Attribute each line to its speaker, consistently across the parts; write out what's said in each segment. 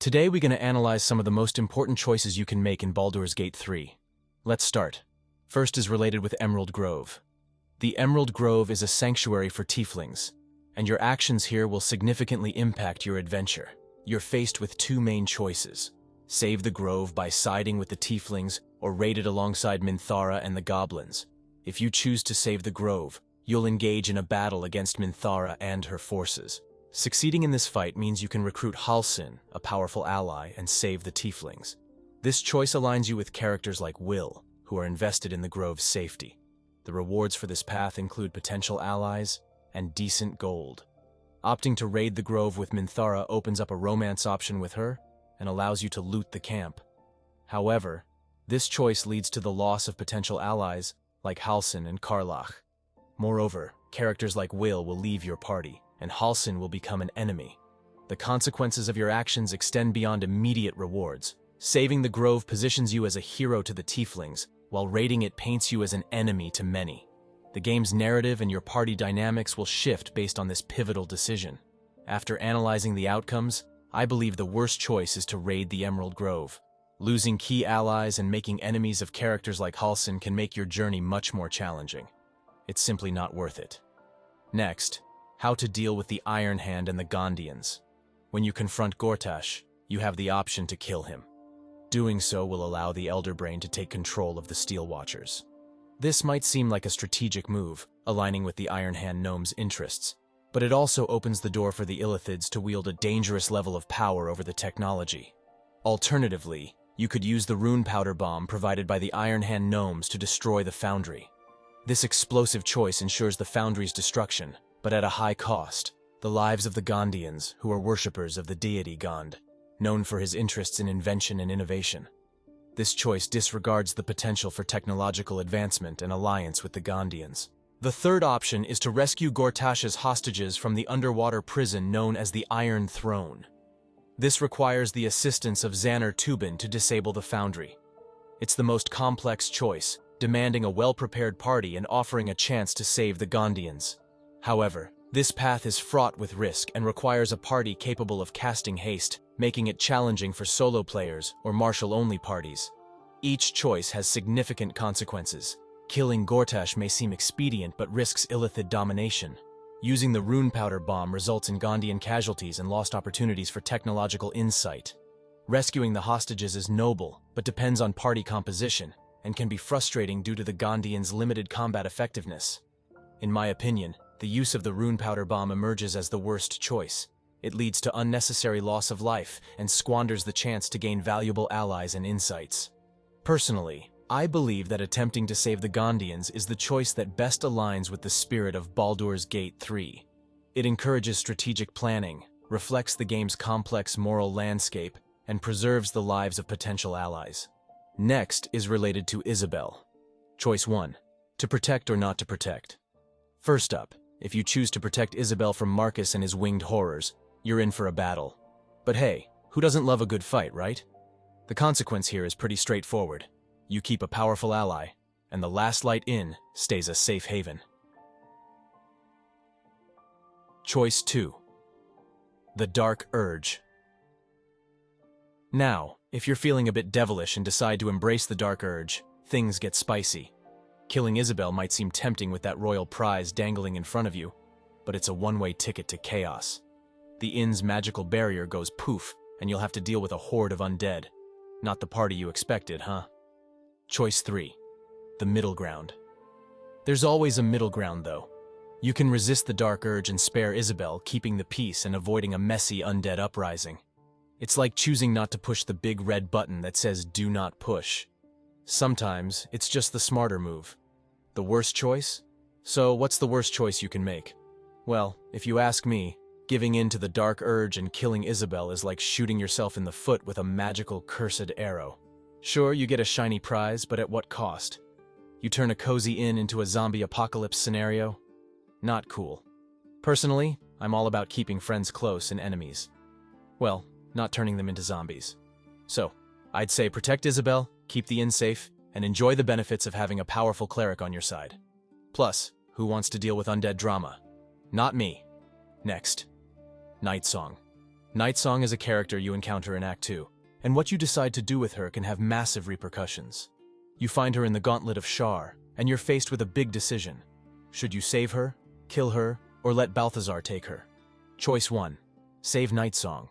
Speaker 1: Today we're going to analyze some of the most important choices you can make in Baldur's Gate 3. Let's start. First is related with Emerald Grove. The Emerald Grove is a sanctuary for tieflings, and your actions here will significantly impact your adventure. You're faced with two main choices: save the grove by siding with the tieflings or raid it alongside Minthara and the goblins. If you choose to save the grove, you'll engage in a battle against Minthara and her forces. Succeeding in this fight means you can recruit Halsin, a powerful ally, and save the tieflings. This choice aligns you with characters like Will, who are invested in the grove's safety. The rewards for this path include potential allies and decent gold. Opting to raid the grove with Minthara opens up a romance option with her and allows you to loot the camp. However, this choice leads to the loss of potential allies like Halsin and Karlach. Moreover, characters like Will leave your party, and Halsin will become an enemy. The consequences of your actions extend beyond immediate rewards. Saving the grove positions you as a hero to the tieflings, while raiding it paints you as an enemy to many. The game's narrative and your party dynamics will shift based on this pivotal decision. After analyzing the outcomes, I believe the worst choice is to raid the Emerald Grove. Losing key allies and making enemies of characters like Halsin can make your journey much more challenging. It's simply not worth it. Next, how to deal with the Iron Hand and the Gondians. When you confront Gortash, you have the option to kill him. Doing so will allow the Elder Brain to take control of the Steel Watchers. This might seem like a strategic move, aligning with the Iron Hand gnome's interests, but it also opens the door for the Illithids to wield a dangerous level of power over the technology. Alternatively, you could use the rune powder bomb provided by the Iron Hand gnomes to destroy the Foundry. This explosive choice ensures the Foundry's destruction, but at a high cost: the lives of the Gondians, who are worshippers of the deity Gond, known for his interests in invention and innovation. This choice disregards the potential for technological advancement and alliance with the Gondians. The third option is to rescue Gortash's hostages from the underwater prison known as the Iron Throne. This requires the assistance of Xanar Tubin to disable the Foundry. It's the most complex choice, demanding a well-prepared party and offering a chance to save the Gondians. However, this path is fraught with risk and requires a party capable of casting haste, making it challenging for solo players or martial-only parties. Each choice has significant consequences. Killing Gortash may seem expedient but risks Illithid domination. Using the rune powder bomb results in Gondian casualties and lost opportunities for technological insight. Rescuing the hostages is noble, but depends on party composition, and can be frustrating due to the Gondians' limited combat effectiveness. In my opinion, the use of the rune powder bomb emerges as the worst choice. It leads to unnecessary loss of life and squanders the chance to gain valuable allies and insights. Personally, I believe that attempting to save the Gondians is the choice that best aligns with the spirit of Baldur's Gate 3. It encourages strategic planning, reflects the game's complex moral landscape, and preserves the lives of potential allies. Next is related to Isabel. Choice 1. To protect or not to protect. First up, if you choose to protect Isabel from Marcus and his winged horrors, you're in for a battle. But hey, who doesn't love a good fight, right? The consequence here is pretty straightforward. You keep a powerful ally, and the last light in stays a safe haven. Choice 2. The Dark Urge. Now, if you're feeling a bit devilish and decide to embrace the Dark Urge, things get spicy. Killing Isabel might seem tempting with that royal prize dangling in front of you, but it's a one-way ticket to chaos. The inn's magical barrier goes poof, and you'll have to deal with a horde of undead. Not the party you expected, huh? Choice 3. The middle ground. There's always a middle ground, though. You can resist the Dark Urge and spare Isabel, keeping the peace and avoiding a messy undead uprising. It's like choosing not to push the big red button that says "Do not push." Sometimes, it's just the smarter move. The worst choice? So, what's the worst choice you can make? Well, if you ask me, giving in to the Dark Urge and killing Isabel is like shooting yourself in the foot with a magical cursed arrow. Sure, you get a shiny prize, but at what cost? You turn a cozy inn into a zombie apocalypse scenario? Not cool. Personally, I'm all about keeping friends close and enemies. Well, not turning them into zombies. So, I'd say protect Isabel, keep the inn safe, and enjoy the benefits of having a powerful cleric on your side. Plus, who wants to deal with undead drama? Not me. Next. Night Song. Nightsong is a character you encounter in Act 2, and what you decide to do with her can have massive repercussions. You find her in the Gauntlet of Shar, and you're faced with a big decision. Should you save her, kill her, or let Balthazar take her? Choice 1. Save Nightsong.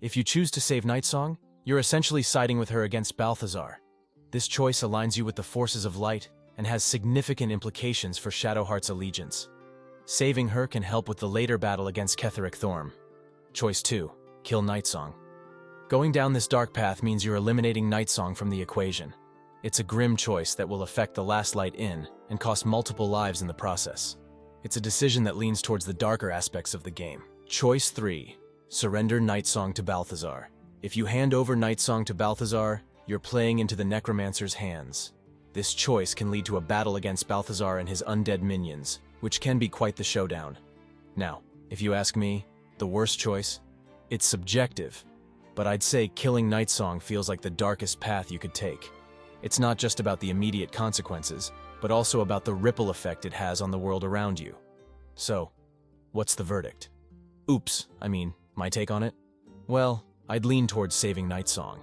Speaker 1: If you choose to save Nightsong, you're essentially siding with her against Balthazar. This choice aligns you with the forces of light and has significant implications for Shadowheart's allegiance. Saving her can help with the later battle against Ketheric Thorm. Choice 2. Kill Nightsong. Going down this dark path means you're eliminating Nightsong from the equation. It's a grim choice that will affect the last light in and cost multiple lives in the process. It's a decision that leans towards the darker aspects of the game. Choice 3. Surrender Nightsong to Balthazar. If you hand over Nightsong to Balthazar, you're playing into the Necromancer's hands. This choice can lead to a battle against Balthazar and his undead minions, which can be quite the showdown. Now, if you ask me, the worst choice? It's subjective, but I'd say killing Nightsong feels like the darkest path you could take. It's not just about the immediate consequences, but also about the ripple effect it has on the world around you. So, what's the verdict? My take on it? Well, I'd lean towards saving Nightsong.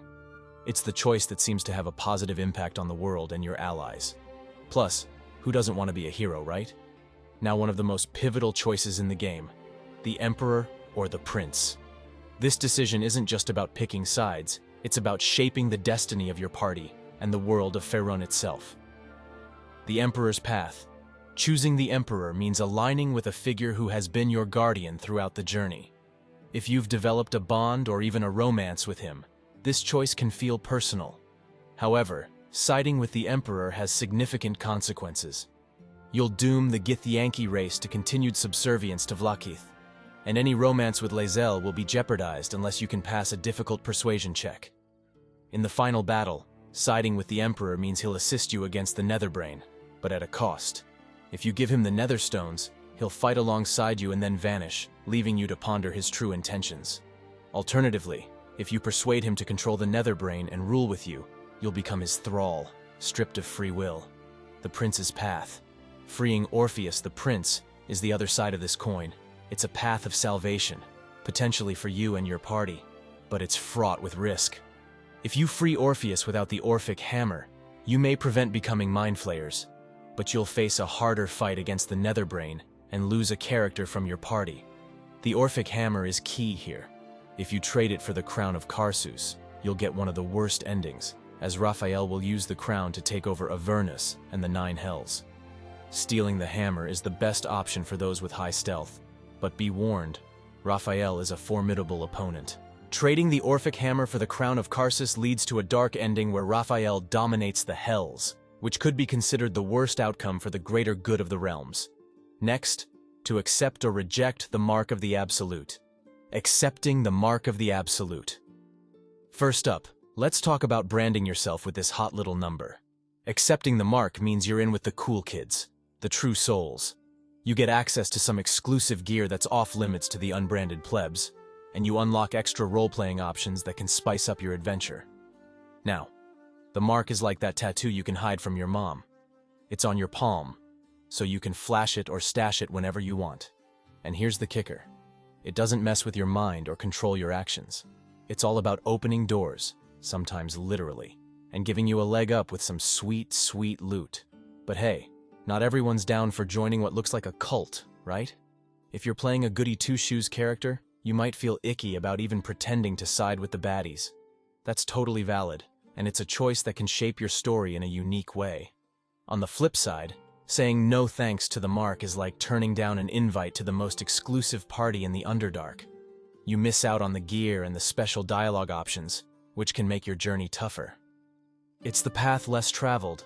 Speaker 1: It's the choice that seems to have a positive impact on the world and your allies. Plus, who doesn't want to be a hero, right? Now, one of the most pivotal choices in the game: the Emperor or the Prince. This decision isn't just about picking sides, it's about shaping the destiny of your party and the world of Faerun itself. The Emperor's path. Choosing the Emperor means aligning with a figure who has been your guardian throughout the journey. If you've developed a bond or even a romance with him, this choice can feel personal. However, siding with the Emperor has significant consequences. You'll doom the Githyanki race to continued subservience to Vlaakith, and any romance with Lae'zel will be jeopardized unless you can pass a difficult persuasion check. In the final battle, siding with the Emperor means he'll assist you against the Netherbrain, but at a cost. If you give him the Netherstones, he'll fight alongside you and then vanish, leaving you to ponder his true intentions. Alternatively, if you persuade him to control the Netherbrain and rule with you, you'll become his thrall, stripped of free will. The Prince's path. Freeing Orpheus, the Prince, is the other side of this coin. It's a path of salvation, potentially for you and your party, but it's fraught with risk. If you free Orpheus without the Orphic Hammer, you may prevent becoming Mind Flayers, but you'll face a harder fight against the Netherbrain and lose a character from your party. The Orphic Hammer is key here. If you trade it for the Crown of Karsus, you'll get one of the worst endings, as Raphael will use the crown to take over Avernus and the Nine Hells. Stealing the hammer is the best option for those with high stealth, but be warned, Raphael is a formidable opponent. Trading the Orphic Hammer for the Crown of Karsus leads to a dark ending where Raphael dominates the Hells, which could be considered the worst outcome for the greater good of the realms. Next, to accept or reject the Mark of the Absolute. Accepting the Mark of the Absolute. First up, let's talk about branding yourself with this hot little number. Accepting the Mark means you're in with the cool kids, the true souls. You get access to some exclusive gear that's off-limits to the unbranded plebs, and you unlock extra role-playing options that can spice up your adventure. Now, the Mark is like that tattoo you can hide from your mom. It's on your palm, so you can flash it or stash it whenever you want. And here's the kicker. It doesn't mess with your mind or control your actions. It's all about opening doors, sometimes literally, and giving you a leg up with some sweet, sweet loot. But hey, not everyone's down for joining what looks like a cult, right? If you're playing a goody two-shoes character, you might feel icky about even pretending to side with the baddies. That's totally valid, and it's a choice that can shape your story in a unique way. On the flip side, saying no thanks to the Mark is like turning down an invite to the most exclusive party in the Underdark. You miss out on the gear and the special dialogue options, which can make your journey tougher. It's the path less traveled,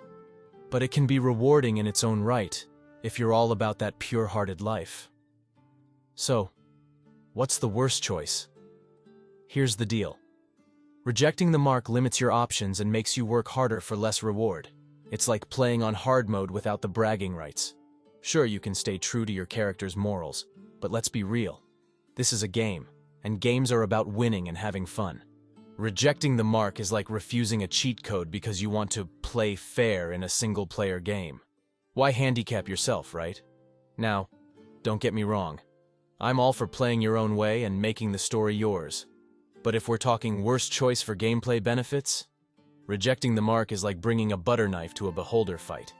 Speaker 1: but it can be rewarding in its own right if you're all about that pure-hearted life. So, what's the worst choice? Here's the deal. Rejecting the Mark limits your options and makes you work harder for less reward. It's like playing on hard mode without the bragging rights. Sure, you can stay true to your character's morals, but let's be real. This is a game, and games are about winning and having fun. Rejecting the Mark is like refusing a cheat code because you want to play fair in a single-player game. Why handicap yourself, right? Now, don't get me wrong. I'm all for playing your own way and making the story yours. But if we're talking worst choice for gameplay benefits, rejecting the mark is like bringing a butter knife to a beholder fight.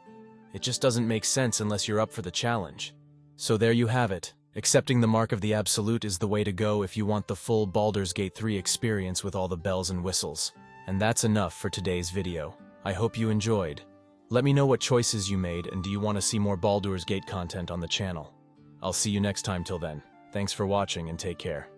Speaker 1: It just doesn't make sense unless you're up for the challenge. So there you have it. Accepting the mark of the absolute is the way to go if you want the full Baldur's Gate 3 experience with all the bells and whistles. And that's enough for today's video. I hope you enjoyed. Let me know what choices you made, and do you want to see more Baldur's Gate content on the channel? I'll see you next time. Till then, thanks for watching and take care.